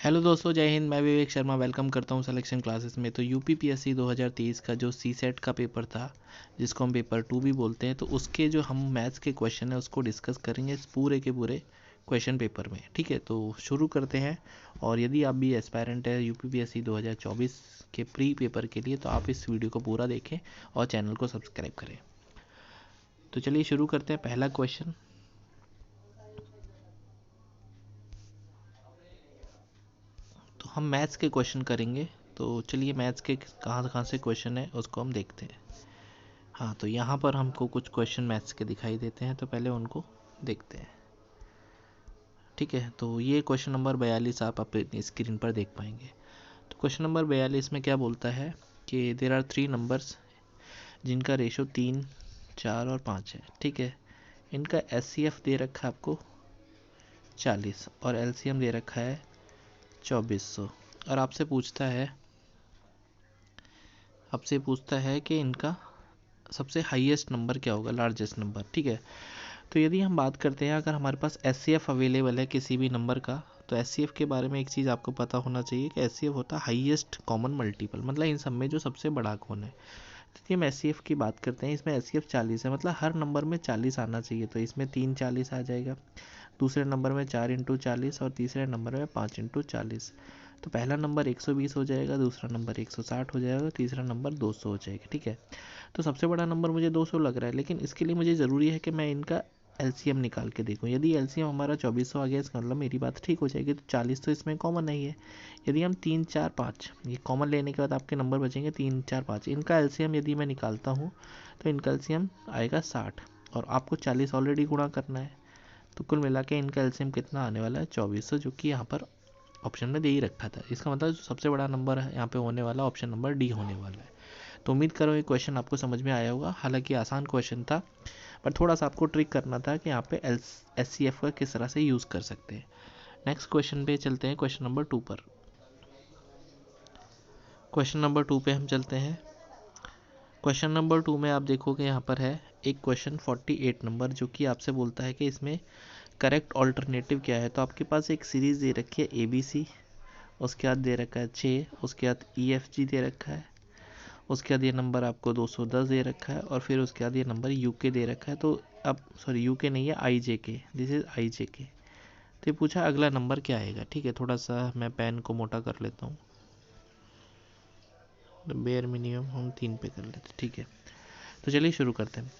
Hello दोस्तों, जय हिंद। मैं विवेक शर्मा वेलकम करता हूं सिलेक्शन क्लासेस में। तो यूपीपीएससी 2023 का जो सी सेट का पेपर था, जिसको हम पेपर 2 भी बोलते हैं, तो उसके जो हम मैथ्स के क्वेश्चन है उसको डिस्कस करेंगे इस पूरे के पूरे क्वेश्चन पेपर में। ठीक है, तो शुरू करते हैं। और यदि आप भी एस्पायरेंट है यूपीपीएससी 2024 के प्री पेपर के लिए, तो आप इस वीडियो को पूरा देखें और चैनल को सब्सक्राइब करें। तो चलिए शुरू करते हैं। पहला क्वेश्चन, तो हम मैथ्स के क्वेश्चन करेंगे। तो चलिए मैथ्स के कहाँ कहाँ से क्वेश्चन है उसको हम देखते हैं। हाँ, तो यहाँ पर हमको कुछ क्वेश्चन मैथ्स के दिखाई देते हैं, तो पहले उनको देखते हैं। ठीक है, तो ये क्वेश्चन नंबर 42 आप अपनी स्क्रीन पर देख पाएंगे। तो क्वेश्चन नंबर 42 में क्या बोलता है कि देर आर 3 नंबर्स जिनका रेशो 3, 4 और 5 है। ठीक है, इनका एचसीएफ दे रखा है आपको 40 और एलसीएम दे रखा है 2400। और आपसे पूछता है कि इनका सबसे हाईएस्ट नंबर क्या होगा, लार्जेस्ट नंबर। ठीक है, तो यदि हम बात करते हैं, अगर हमारे पास एचसीएफ अवेलेबल है किसी भी नंबर का, तो एचसीएफ के बारे में एक चीज़ आपको पता होना चाहिए कि एचसीएफ होता है हाईएस्ट कॉमन मल्टीपल, मतलब इन सब में जो सबसे बड़ा कौन है। यदि हम एचसीएफ की बात करते हैं, इसमें एचसीएफ 40 है, मतलब हर नंबर में 40 आना चाहिए। तो इसमें 3 40 आ जाएगा, दूसरे नंबर में 4 इंटू 40 और तीसरे नंबर में 5 इंटू 40। तो पहला नंबर 120 हो जाएगा, दूसरा नंबर 160 हो जाएगा, तीसरा नंबर 200 हो जाएगा। ठीक है, तो सबसे बड़ा नंबर मुझे 200 लग रहा है, लेकिन इसके लिए मुझे ज़रूरी है कि मैं इनका एलसीएम निकाल के देखूं। यदि एलसीएम हमारा 2400 आ गया, इसका मतलब मेरी बात ठीक हो जाएगी। तो 40 तो इसमें कॉमन नहीं है। यदि हम 3 4 5 ये कॉमन लेने के बाद आपके नंबर बचेंगे 3 4 5, इनका एलसीएम यदि मैं निकालता हूँ तो इनका एलसीएम आएगा 60 और आपको 40 ऑलरेडी गुणा करना है। तो कुल मिला के इनका एलसीएम कितना आने वाला है 2400, जो कि यहाँ पर ऑप्शन में दे ही रखा था। इसका मतलब जो सबसे बड़ा नंबर है यहाँ पे होने वाला ऑप्शन नंबर डी होने वाला है। तो उम्मीद करो ये क्वेश्चन आपको समझ में आया होगा। हालांकि आसान क्वेश्चन था, पर थोड़ा सा आपको ट्रिक करना था कि यहाँ पे एचसीएफ का किस तरह से यूज़ कर सकते हैं। नेक्स्ट क्वेश्चन पे चलते हैं, क्वेश्चन नंबर 2 पर। क्वेश्चन नंबर 2 पे हम चलते हैं। क्वेश्चन नंबर 2 में आप देखोगे यहाँ पर है एक क्वेश्चन 48 नंबर, जो कि आपसे बोलता है कि इसमें करेक्ट ऑल्टरनेटिव क्या है। तो आपके पास एक सीरीज़ दे रखी है ABC, उसके बाद दे रखा है 6, उसके बाद EFG दे रखा है, उसके बाद ये नंबर आपको 210 दे रखा है, और फिर उसके बाद ये नंबर यूके दे रखा है। तो अब सॉरी, यूके नहीं है, IJK, दिस इज IJK। तो ये पूछा अगला नंबर क्या आएगा। ठीक है, थोड़ा सा मैं पेन को मोटा कर लेता हूँ, तो बेयर मिनिमम हम 3 पे कर लेते। ठीक है, तो चलिए शुरू करते हैं।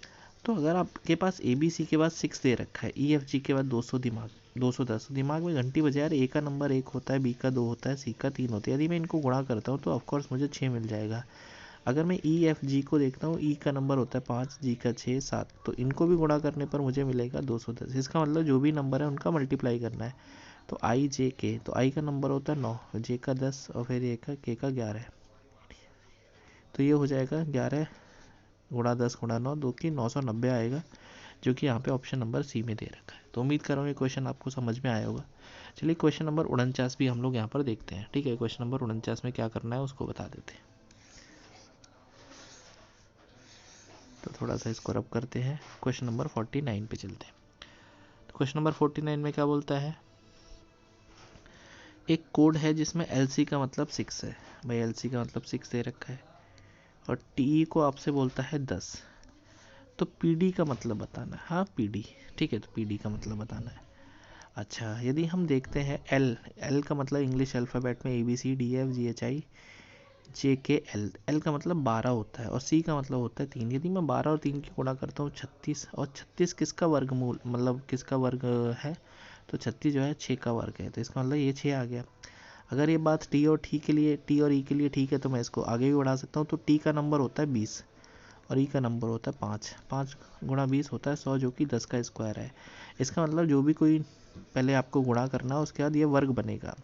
तो अगर आपके पास ABC के बाद 6 दे रखा है, EFG के बाद 210, दिमाग में घंटी बजा रही है। A का नंबर 1 होता है, B का 2 होता है, C का 3 होता है। यदि मैं इनको गुणा करता हूँ तो ऑफकोर्स मुझे 6 मिल जाएगा। अगर मैं EFG को देखता हूँ, E का नंबर होता है 5, G का 6, 7, तो इनको भी गुणा करने पर मुझे मिलेगा 210। इसका मतलब जो भी नंबर है उनका मल्टीप्लाई करना है। तो IJK, तो I का नंबर होता है 9, J का 10 और फिर A का K का 11। तो ये हो जाएगा 11 गुणा 10 गुणा 9, जो कि 990 आएगा, जो कि यहाँ पे ऑप्शन नंबर सी में दे रखा है। तो उम्मीद कर रहा हूँ ये क्वेश्चन आपको समझ में आया होगा। चलिए क्वेश्चन नंबर 49 भी हम लोग यहाँ पर देखते हैं। ठीक है, क्वेश्चन नंबर 49 में क्या करना है उसको बता देते हैं। तो थोड़ा सा इसको रब करते हैं, क्वेश्चन नंबर 49 पे चलते हैं। तो क्वेश्चन नंबर 49 में क्या बोलता है, एक कोड है जिसमें LC का मतलब 6 है। भाई LC का मतलब 6 दे रखा है, और TE को आपसे बोलता है 10। तो PD का मतलब बताना है। हाँ, PD। ठीक है, तो PD का मतलब बताना है। अच्छा, यदि हम देखते हैं एल का मतलब इंग्लिश अल्फ़ाबेट में ABCDFGHI JK L का मतलब 12 होता है, और C का मतलब होता है 3। यदि मैं 12 और 3 की गुणा करता हूँ 36, और 36 किसका वर्गमूल मतलब किसका वर्ग है, तो 36 जो है 6 का वर्ग है। तो इसका मतलब ये 6 आ गया। अगर ये बात T और E के लिए ठीक है, तो मैं इसको आगे भी बढ़ा सकता हूँ। तो T का नंबर होता है 20 और E का नंबर होता है 5। 5 गुणा 20 होता है 100, जो कि 10 का स्क्वायर है। इसका मतलब जो भी कोई पहले आपको गुणा करना है, उसके बाद ये वर्ग बनेगा।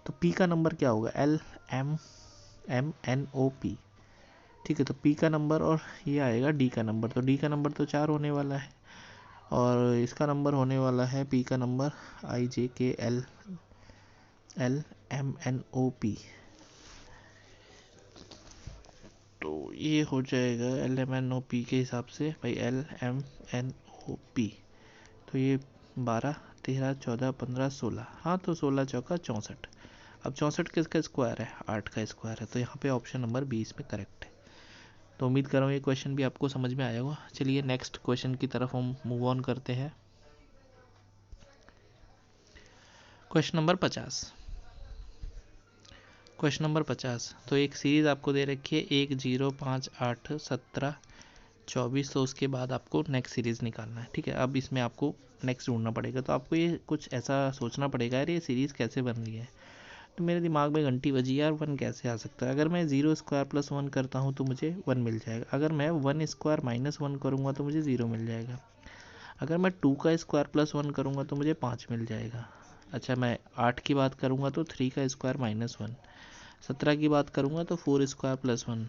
तो P का नंबर क्या होगा, LMNOP। ठीक है, तो P का नंबर और ये आएगा D का नंबर। तो D का नंबर तो 4 होने वाला है, और इसका नंबर होने वाला है P का नंबर IJKLMNOP। तो ये हो जाएगा LMNOP के हिसाब से भाई LMNOP। तो ये 12 13 14 15 16, हाँ तो 16 चौका 64। अब 64 किसका स्क्वायर है, 8 का स्क्वायर है, तो यहाँ पे ऑप्शन नंबर 20 में करेक्ट है। तो उम्मीद कर रहा हूँ ये क्वेश्चन भी आपको समझ में आया होगा। चलिए नेक्स्ट क्वेश्चन की तरफ हम मूव ऑन करते हैं। Question number 50। क्वेश्चन नंबर 50, तो एक सीरीज आपको दे रखी है 1 0 5 8 17 24, तो उसके बाद आपको नेक्स्ट सीरीज निकालना है। ठीक है, अब इसमें आपको नेक्स्ट ढूंढना पड़ेगा। तो आपको ये कुछ ऐसा सोचना पड़ेगा, यार ये सीरीज कैसे बन रही है। तो मेरे दिमाग में घंटी बजी, यार 1 कैसे आ सकता है। अगर मैं 0 स्क्वायर प्लस 1 करता हूँ तो मुझे 1 मिल जाएगा। अगर मैं 1 स्क्वायर माइनस 1 करूँगा तो मुझे 0 मिल जाएगा। अगर मैं 2 का स्क्वायर प्लस 1 करूँगा तो मुझे 5 मिल जाएगा। अच्छा, मैं 8 की बात करूँगा तो 3 का स्क्वायर माइनस 1। 17 की बात करूँगा तो 4 स्क्वायर प्लस 1।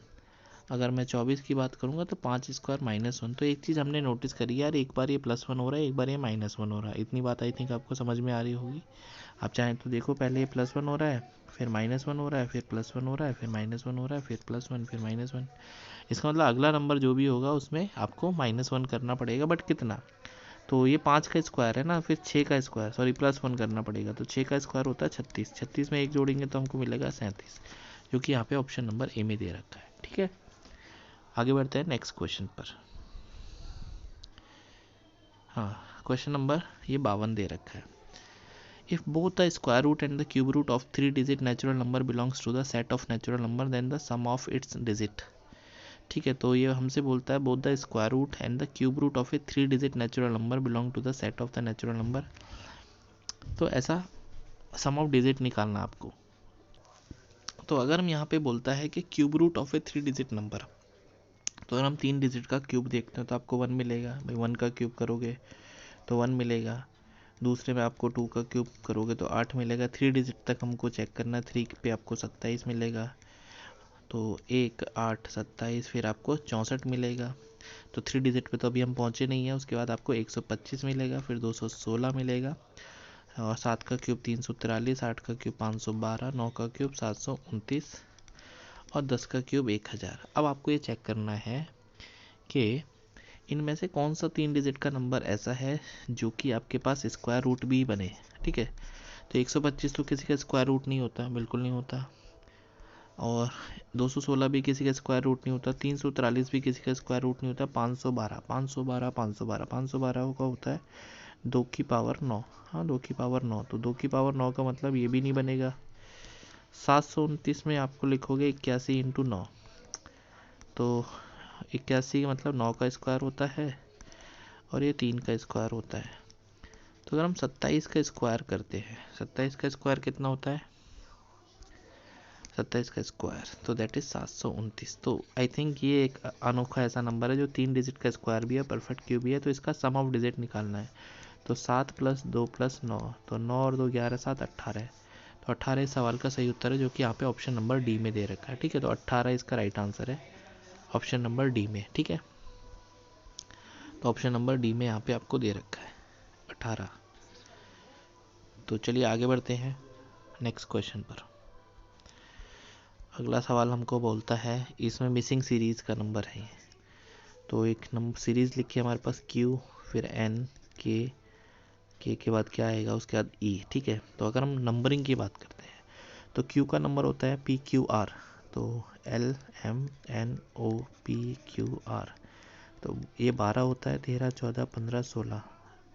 अगर मैं 24 की बात करूँगा तो 5 स्क्वायर माइनस 1। तो एक चीज़ हमने नोटिस करी, यार एक बार ये +1 हो रहा है, एक बार ये -1 हो रहा है। इतनी बात आई थिंक आपको समझ में आ रही होगी। आप चाहें तो देखो, पहले ये +1 हो रहा है, फिर -1 हो रहा है, फिर +1 हो रहा है, फिर -1 हो रहा है, फिर +1, फिर -1। इसका मतलब अगला नंबर जो भी होगा उसमें आपको -1 करना पड़ेगा, बट कितना। तो ये 5 का स्क्वायर है ना, फिर 6 का स्क्वायर, सॉरी +1 करना पड़ेगा। तो 6 का स्क्वायर होता है 36। 36 में एक जोड़ेंगे तो हमको मिलेगा 37, जो कि यहाँ पे ऑप्शन नंबर ए में दे रखा है। ठीक है, आगे बढ़ते हैं नेक्स्ट क्वेश्चन पर। हाँ, क्वेश्चन नंबर ये 52 दे रखा है। If both the square root and the cube root of 3 digit natural number belongs to the set of natural number, then the sum of its digit. ठीक है, तो ये हमसे बोलता है both the square root and the cube root of a 3 digit natural number belong to the set of the natural number. तो ऐसा सम of digit निकालना आपको। तो अगर हम यहाँ पे बोलता है कि cube root of a 3 digit number, तो अगर हम 3 डिजिट का क्यूब देखते हैं तो आपको 1 मिलेगा। भाई 1 का क्यूब करोगे तो 1 मिलेगा। दूसरे में आपको 2 का क्यूब करोगे तो 8 मिलेगा। 3 डिजिट तक हमको चेक करना है। 3 पे आपको 27 मिलेगा। तो 1 8 27, फिर आपको 64 मिलेगा। तो 3 डिजिट पे तो अभी हम पहुँचे नहीं हैं। उसके बाद आपको 125 मिलेगा, फिर 216 मिलेगा, और 7 का क्यूब 343, 8 का क्यूब 512, 9 का क्यूब 729 और 10 का क्यूब 1000। अब आपको ये चेक करना है कि इनमें से कौन सा 3 डिजिट का नंबर ऐसा है जो कि आपके पास स्क्वायर रूट भी बने। ठीक है, तो 125 तो किसी का स्क्वायर रूट नहीं होता, बिल्कुल नहीं होता। और 216 भी किसी का स्क्वायर रूट नहीं होता। 343 भी किसी का स्क्वायर रूट नहीं होता। 512 512 512 512 का होता है 2 की पावर 9। हाँ, 2 की पावर 9, तो 2 की पावर 9 का मतलब ये भी नहीं बनेगा। 729 में आपको लिखोगे 81 इंटू 9, तो 81 का मतलब 9 का स्क्वायर होता है और ये 3 का स्क्वायर होता है। तो अगर हम 27 का स्क्वायर करते हैं, 27 का स्क्वायर कितना होता है, 27 का स्क्वायर, तो दैट इज 729। तो आई थिंक ये एक अनोखा ऐसा नंबर है जो 3 डिजिट का स्क्वायर भी है, परफेक्ट क्यूब भी है। तो इसका सम ऑफ डिजिट निकालना है। तो 7 + 2 + 9, तो 9 और 2 11 7 18। तो 18 इस सवाल का सही उत्तर है, जो कि यहाँ पे ऑप्शन नंबर डी में दे रखा है। ठीक है, तो 18 इसका राइट आंसर है ऑप्शन नंबर डी में। ठीक है, तो ऑप्शन नंबर डी में यहाँ पे आपको दे रखा है 18। तो चलिए आगे बढ़ते हैं नेक्स्ट क्वेश्चन पर। अगला सवाल हमको बोलता है, इसमें मिसिंग सीरीज का नंबर है। तो एक नंबर सीरीज लिखी है हमारे पास Q, फिर N, K के बाद क्या आएगा, उसके बाद E। ठीक है, तो अगर हम नंबरिंग की बात करते हैं तो Q का नंबर होता है PQR, तो LMNOPQR। तो ये 12 होता है, 13 14 15 16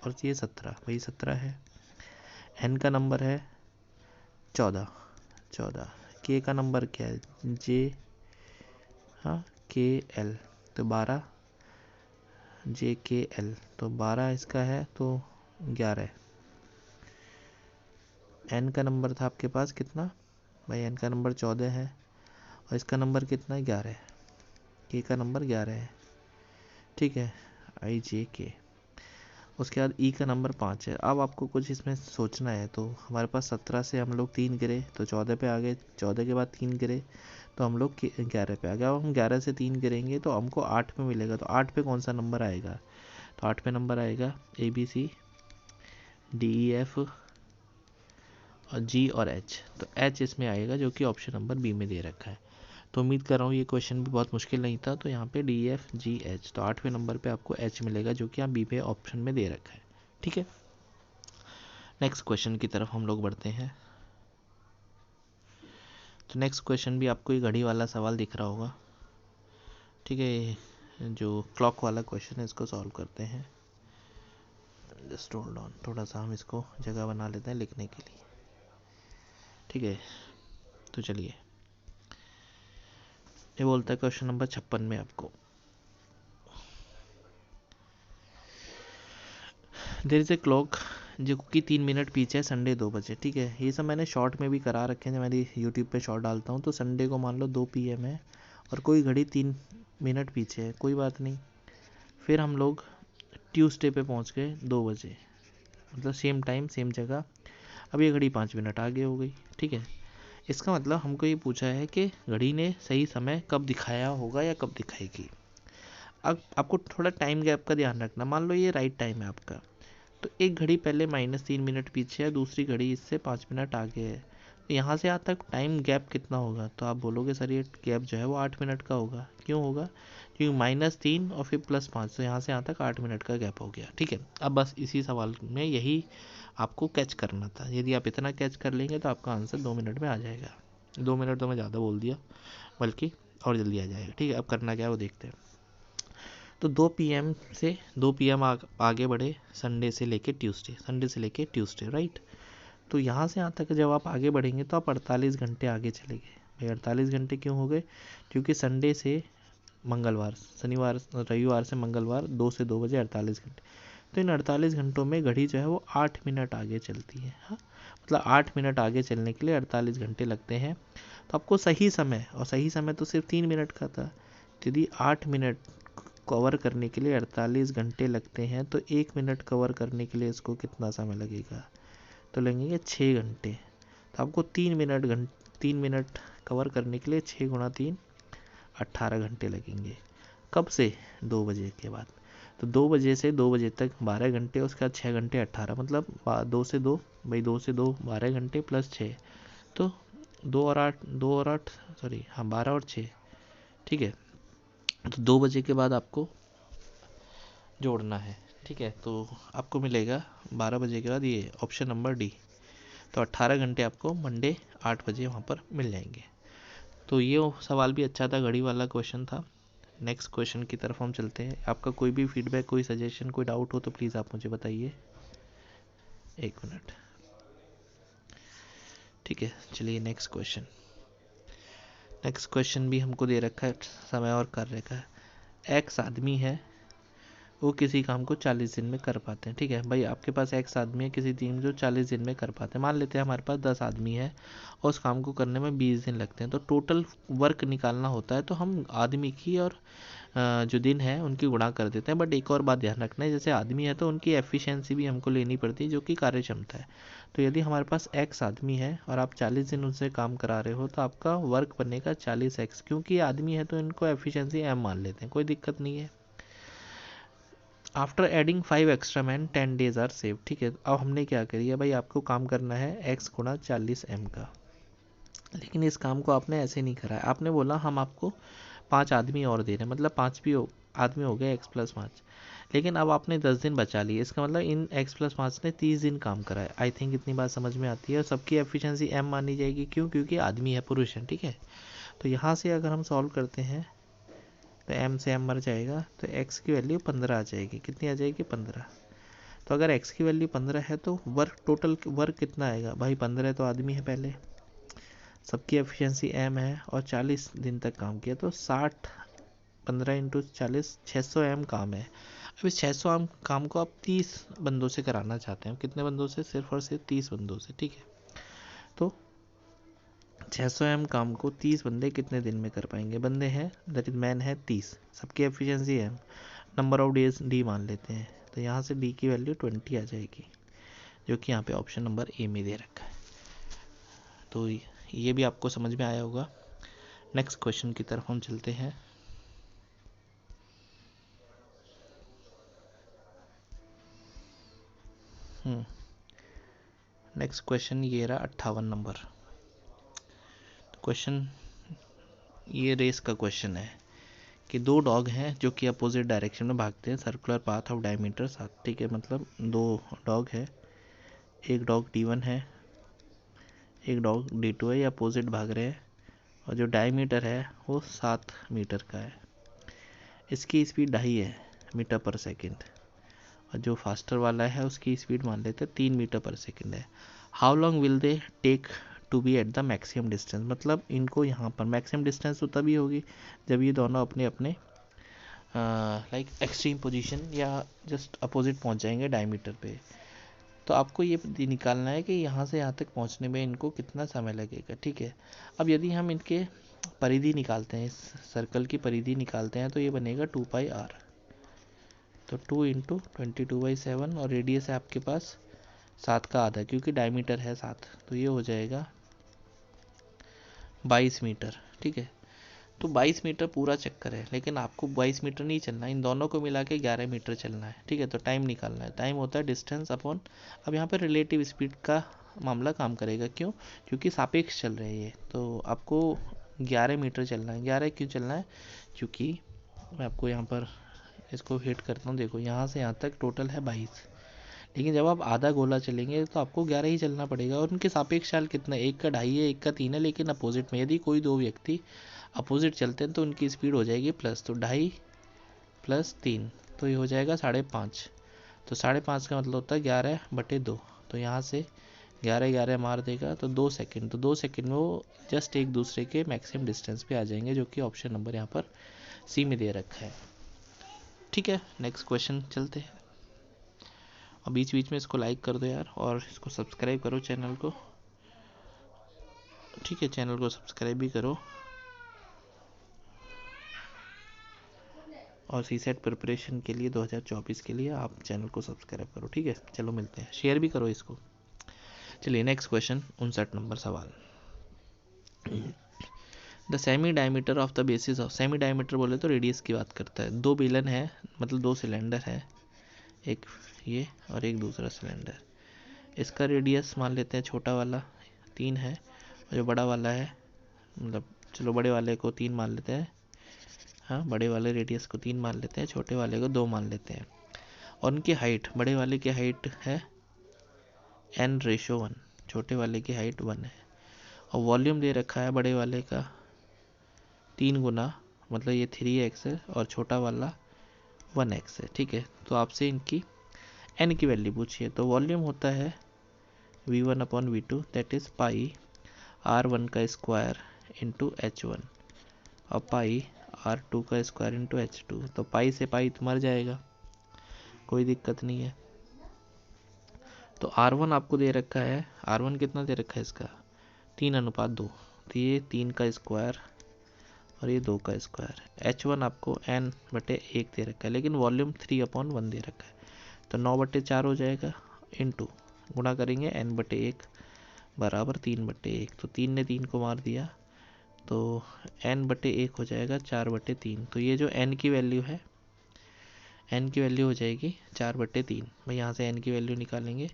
और ये 17, वही 17 है। N का नंबर है 14। K का नंबर क्या है, J, हाँ KL, तो 12 JKL, तो 12 इसका है, तो 11। N का नंबर था आपके पास कितना, भाई N का नंबर 14 है और इसका नंबर कितना है, 11 है। K का नंबर 11 है। ठीक है, IJK। उसके बाद E का नंबर 5 है। अब आपको कुछ इसमें सोचना है। तो हमारे पास 17 से हम लोग 3 गिरे तो 14 पे आ गए, 14 के बाद 3 गिरे तो हम लोग 11 पे आ गए। अब हम 11 से 3 गिरेंगे तो हमको 8 पे मिलेगा। तो 8 पे कौन सा नंबर आएगा, तो 8 पे नंबर आएगा ABCDEF और G और H। तो H इसमें आएगा, जो कि ऑप्शन नंबर बी में दे रखा है। तो उम्मीद कर रहा हूँ ये क्वेश्चन भी बहुत मुश्किल नहीं था। तो यहाँ पे DEFGH, तो 8वें नंबर पे आपको H मिलेगा, जो कि यहाँ बी पे ऑप्शन में दे रखा है। ठीक है, नेक्स्ट क्वेश्चन की तरफ हम लोग बढ़ते हैं। तो नेक्स्ट क्वेश्चन भी आपको ये घड़ी वाला सवाल दिख रहा होगा, ठीक है, जो क्लॉक वाला क्वेश्चन है इसको सॉल्व करते हैं। जस्ट होल्ड ऑन, थोड़ा सा हम इसको जगह बना लेते हैं लिखने के लिए, ठीक है। तो चलिए, ये बोलता है क्वेश्चन नंबर 56 में आपको, देयर इज ए क्लॉक जो कि 3 मिनट पीछे है संडे 2 बजे, ठीक है। ये सब मैंने शॉर्ट में भी करा रखे हैं, जब मैं यूट्यूब पे शॉर्ट डालता हूँ। तो संडे को मान लो 2 PM है और कोई घड़ी 3 मिनट पीछे है, कोई बात नहीं। फिर हम लोग ट्यूसडे पे पहुँच गए 2 बजे, मतलब सेम टाइम सेम जगह। अब ये घड़ी 5 मिनट आगे हो गई, ठीक है। इसका मतलब हमको ये पूछा है कि घड़ी ने सही समय कब दिखाया होगा या कब दिखाएगी। अब आपको थोड़ा टाइम गैप का ध्यान रखना। मान लो ये राइट टाइम है आपका, तो एक घड़ी पहले -3 मिनट पीछे है, दूसरी घड़ी इससे 5 मिनट आगे है। तो यहाँ से यहाँ तक टाइम गैप कितना होगा, तो आप बोलोगे सर ये गैप जो है वो 8 मिनट का होगा। क्यों होगा, क्योंकि -3 और फिर +5, तो यहाँ से यहाँ तक 8 मिनट का गैप हो गया, ठीक है। अब बस इसी सवाल में यही आपको कैच करना था। यदि आप इतना कैच कर लेंगे तो आपका आंसर 2 मिनट में आ जाएगा। 2 मिनट तो मैं ज़्यादा बोल दिया, बल्कि और जल्दी आ जाएगा, ठीक है। अब करना क्या है वो देखते हैं। तो 2 PM से 2 PM आगे बढ़े, संडे से लेके ट्यूसडे, संडे से लेके ट्यूसडे, राइट। तो यहाँ से यहाँ तक जब आप आगे बढ़ेंगे तो आप 48 घंटे आगे चले गए। भाई 48 घंटे क्यों हो गए, क्योंकि संडे से मंगलवार, शनिवार रविवार से मंगलवार 2 से 2 बजे 48 घंटे। तो इन 48 घंटों में घड़ी जो है वो 8 मिनट आगे चलती है, हाँ। मतलब 8 मिनट आगे चलने के लिए 48 घंटे लगते हैं। तो आपको सही समय, और सही समय तो सिर्फ 3 मिनट का था, यदि 8 मिनट कवर करने के लिए 48 घंटे लगते हैं, तो 1 मिनट कवर करने के लिए इसको कितना समय लगेगा, तो लगेंगे 6 घंटे। तो आपको 3 मिनट कवर करने के लिए 6 × 3 18 घंटे लगेंगे। कब से, 2 बजे के बाद। तो 2 बजे से 2 बजे तक 12 घंटे, उसके बाद 6 घंटे 18, मतलब 2 से 2, भाई 2 से 2 12 घंटे प्लस 6, तो 2 और 8 सॉरी, हाँ 12 और 6, ठीक है। तो 2 बजे के बाद आपको जोड़ना है, ठीक है। तो आपको मिलेगा 12 बजे के बाद ये ऑप्शन नंबर डी। तो 18 घंटे आपको मंडे 8 बजे वहाँ पर मिल जाएंगे। तो ये सवाल भी अच्छा था, घड़ी वाला क्वेश्चन था। नेक्स्ट क्वेश्चन की तरफ हम चलते हैं। आपका कोई भी फीडबैक, कोई सजेशन, कोई डाउट हो तो प्लीज़ आप मुझे बताइए। 1 मिनट, ठीक है। चलिए नेक्स्ट क्वेश्चन। नेक्स्ट क्वेश्चन भी हमको दे रखा है, समय और कार्य का। एक्स आदमी है, वो किसी काम को 40 दिन में कर पाते हैं, ठीक है। भाई आपके पास एक्स आदमी है किसी टीम जो 40 दिन में कर पाते हैं। मान लेते हैं हमारे पास 10 आदमी है और उस काम को करने में 20 दिन लगते हैं। तो टोटल वर्क निकालना होता है, तो हम आदमी की और जो दिन है उनकी गुणा कर देते हैं। बट एक और बात ध्यान रखना है, जैसे आदमी है तो उनकी एफिशिएंसी भी हमको लेनी पड़ती है, जो कि कार्य क्षमता है। तो यदि हमारे पास एक्स आदमी है और आप 40 दिन उनसे काम करा रहे हो, तो आपका वर्क बनेगा 40x। क्योंकि आदमी है तो इनको एफिशिएंसी m मान लेते हैं, कोई दिक्कत नहीं है। After adding 5 extra man 10 days are save, ठीक है। अब हमने क्या करिए, भाई आपको काम करना है x × 40m का, लेकिन इस काम को आपने ऐसे नहीं करा है। आपने बोला हम आपको 5 आदमी और दे रहे हैं, मतलब 5 भी आदमी हो गए x + 5। लेकिन अब आपने 10 दिन बचा लिए, इसका मतलब इन x + 5 ने 30 दिन काम करा है। आई थिंक इतनी बात समझ में आती है। और सबकी एफिशिएंसी m मानी जाएगी, क्यों, क्योंकि आदमी है, पुरुष है, ठीक है। तो यहाँ से अगर हम सॉल्व करते हैं तो m से m मर जाएगा, तो x की वैल्यू 15 आ जाएगी। कितनी आ जाएगी, 15। तो अगर x की वैल्यू 15 है तो वर्क, टोटल वर्क कितना आएगा, भाई 15 तो आदमी है पहले, सबकी एफिशिएंसी m है और 40 दिन तक काम किया, तो 60, 15 × 40, 600 m काम है। अब इस 600 m काम को आप 30 बंदों से कराना चाहते हैं। कितने बंदों से, सिर्फ और सिर्फ 30 बंदों से, ठीक है। तो 600 m काम को 30 बंदे कितने दिन में कर पाएंगे, बंदे हैं दैट इज मैन है 30, सबकी एफिशिएंसी है, नंबर ऑफ डेज डी मान लेते हैं। तो यहाँ से डी की वैल्यू 20 आ जाएगी, जो कि यहाँ पे ऑप्शन नंबर ए में दे रखा है। तो ये भी आपको समझ में आया होगा। नेक्स्ट क्वेश्चन की तरफ हम चलते हैं। नेक्स्ट क्वेश्चन ये रहा 58 नंबर। तो क्वेश्चन ये रेस का क्वेश्चन है कि 2 डॉग हैं जो कि अपोजिट डायरेक्शन में भागते हैं, सर्कुलर पाथ ऑफ डायमीटर 7, ठीक है। मतलब 2 डॉग है, एक डॉग D1 है, एक डॉग D2 है, ये अपोजिट भाग रहे हैं और जो डायमीटर है वो 7 मीटर का है। इसकी स्पीड 2.5 है मीटर पर सेकंड, और जो फास्टर वाला है उसकी स्पीड मान लेते हैं 3 मीटर पर सेकंड है। How long will they take to be at the maximum distance, मतलब इनको यहाँ पर मैक्सिमम डिस्टेंस तो तभी होगी जब ये दोनों अपने अपने लाइक एक्सट्रीम पोजीशन या जस्ट अपोजिट पहुँच जाएंगे डायमीटर पे। तो आपको ये निकालना है कि यहाँ से यहाँ तक पहुँचने में इनको कितना समय लगेगा, ठीक है। अब यदि हम इनके परिधि निकालते हैं, इस सर्कल की परिधि निकालते हैं, तो ये बनेगा 2πr। तो 2 इंटू 22/7 और रेडियस है आपके पास 7 का आधा, क्योंकि डायमीटर है 7, तो ये हो जाएगा 22 मीटर, ठीक है। तो 22 मीटर पूरा चक्कर है, लेकिन आपको 22 मीटर नहीं चलना, इन दोनों को मिला के 11 मीटर चलना है, ठीक है। तो टाइम निकालना है, टाइम होता है डिस्टेंस अपॉन, अब यहाँ पर रिलेटिव स्पीड का मामला काम करेगा, क्यों, क्योंकि सापेक्ष चल रहे हैं ये, तो आपको 11 मीटर चलना है। 11 क्यों चलना है, क्योंकि मैं आपको यहाँ पर इसको हिट करता हूँ, देखो यहाँ से यहाँ तक टोटल है 22, लेकिन जब आप आधा गोला चलेंगे तो आपको 11 ही चलना पड़ेगा। और उनके सापेक्ष चाल कितना है, एक का 2.5 है, एक का 3 है, लेकिन अपोजिट में, यदि कोई दो व्यक्ति अपोजिट चलते हैं तो उनकी स्पीड हो जाएगी प्लस, तो 2.5 प्लस 3, तो ये हो जाएगा 5.5। तो 5.5 का मतलब होता है 11/2, तो यहाँ से 11 मार देगा तो 2 सेकंड, तो 2 सेकंड में वो जस्ट एक दूसरे के मैक्सिमम डिस्टेंस पे आ जाएंगे, जो कि ऑप्शन नंबर यहाँ पर सी में दे रखा है, ठीक है। नेक्स्ट क्वेश्चन चलते हैं, और बीच बीच में इसको लाइक कर दो यार, और इसको सब्सक्राइब करो चैनल को, ठीक है, चैनल को सब्सक्राइब भी करो, और सीसेट प्रिपरेशन के लिए 2024 के लिए आप चैनल को सब्सक्राइब करो, ठीक है। चलो मिलते हैं, शेयर भी करो इसको। चलिए नेक्स्ट क्वेश्चन, 59 नंबर सवाल। The semi diameter of the basis of, semi diameter बोले तो रेडियस की बात करता है। 2 बेलन है, मतलब 2 सिलेंडर है, एक ये और एक दूसरा सिलेंडर। इसका रेडियस मान लेते हैं छोटा वाला 3 है, और जो बड़ा वाला है, मतलब चलो बड़े वाले को 3 मान लेते हैं, हाँ, बड़े वाले रेडियस को 3 मान लेते हैं, छोटे वाले को 2 मान लेते हैं। और उनकी हाइट, बड़े वाले की हाइट है n/1, छोटे वाले की हाइट 1 है। और वॉल्यूम दे रखा है बड़े वाले का 3 गुना, मतलब ये 3x है, और छोटा वाला 1x है, ठीक है। तो आपसे इनकी n की वैल्यू पूछिए, तो वॉल्यूम होता है V1/V2, that is pi R1 का स्क्वायर इंटू H1 और पाई R2 का स्क्वायर इंटू H2। तो पाई से पाई तो मर जाएगा, कोई दिक्कत नहीं है। तो R1 आपको दे रखा है, R1 कितना दे रखा है इसका 3:2, तो ये 3 का स्क्वायर और ये 2 का स्क्वायर। H1 आपको n/1 दे रखा है, लेकिन वॉल्यूम 3/1 दे रखा है, तो 9/4 हो जाएगा, इंटू गुणा करेंगे n/1 बराबर 3/1, तो 3 ने 3 को मार दिया, तो n/1 हो जाएगा 4/3। तो ये जो n की वैल्यू है, n की वैल्यू हो जाएगी 4/3, भाई यहाँ से n की वैल्यू निकालेंगे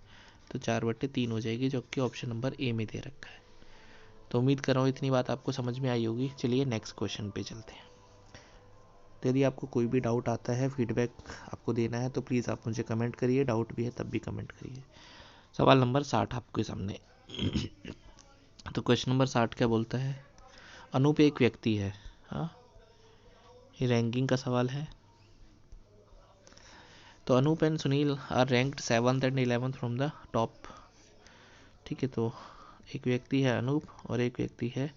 तो 4/3 हो जाएगी, जो कि ऑप्शन नंबर ए में दे रखा है। तो उम्मीद कर रहा हूँ इतनी बात आपको समझ में आई होगी। चलिए नेक्स्ट क्वेश्चन पे चलते हैं। तो यदि आपको कोई भी डाउट आता है, फीडबैक आपको देना है, तो प्लीज़ आप मुझे कमेंट करिए, डाउट भी है तब भी कमेंट करिए। सवाल नंबर 60 आपके सामने। तो क्वेश्चन नंबर 60 क्या बोलता है, अनूप एक व्यक्ति है, हाँ, ये रैंकिंग का सवाल है। तो Anup and Sunil are ranked 7th and 11th from the top, ठीक है। तो एक व्यक्ति है अनूप और एक व्यक्ति है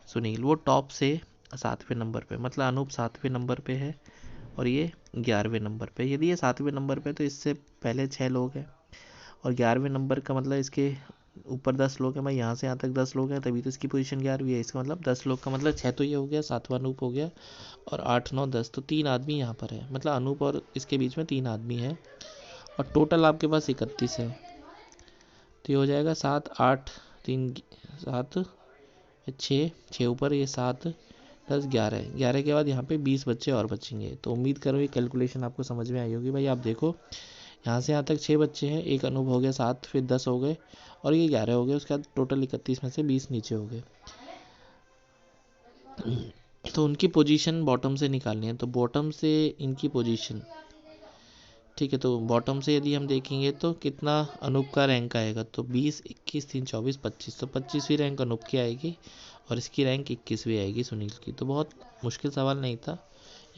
सुनील, वो टॉप से 7वें नंबर पे, मतलब अनूप 7वें नंबर पे है और ये 11वें नंबर पे। यदि ये 7वें नंबर पे तो इससे पहले 6 लोग हैं, और 11वें नंबर का मतलब इसके ऊपर 10 लोग हैं, मैं यहाँ से यहाँ तक 10 लोग हैं, तभी तो इसकी पोजीशन 11वीं है। इसका मतलब 10 लोग का मतलब 6 तो ये हो गया, 7वां अनूप हो गया, और 8, 9, 10, तो 3 आदमी यहाँ पर है, मतलब अनूप और इसके बीच में 3 आदमी है, और टोटल आपके पास 31 है। तो ये हो जाएगा 7, 8, 3, 7, 6 ऊपर, ये 7 + 11, 11 के बाद यहाँ पे 20 बच्चे और बचेंगे। तो उम्मीद करो ये कैलकुलेशन आपको समझ में आई होगी। भाई आप देखो, यहाँ से यहाँ तक 6 बच्चे हैं, एक अनूप हो गया 7, फिर 10 हो गए, और ये 11 हो गए, उसके बाद टोटल 31 में से 20 नीचे हो गए। तो उनकी पोजीशन बॉटम से निकालनी है, तो बॉटम से इनकी पोजीशन ठीक है, तो बॉटम से यदि हम देखेंगे तो कितना अनूप का रैंक आएगा, तो 20, 21, 3, 24, 25, तो 25वीं रैंक अनूप की आएगी और इसकी रैंक 21वीं आएगी सुनील की। तो बहुत मुश्किल सवाल नहीं था,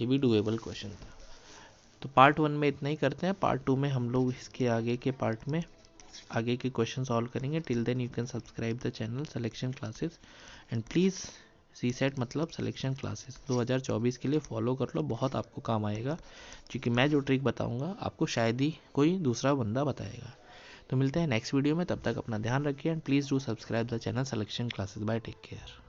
ये भी डूएबल क्वेश्चन था। तो पार्ट 1 में इतना ही करते हैं, पार्ट 2 में हम लोग इसके आगे के पार्ट में आगे के क्वेश्चन सॉल्व करेंगे। Till then you can subscribe the channel Selection Classes and please CSAT मतलब सिलेक्शन क्लासेस 2024 के लिए फॉलो कर लो, बहुत आपको काम आएगा, क्योंकि मैं जो ट्रिक बताऊंगा आपको शायद ही कोई दूसरा बंदा बताएगा। तो मिलते हैं नेक्स्ट वीडियो में, तब तक अपना ध्यान रखिए and please do subscribe the channel Selection Classes. Bye, take care.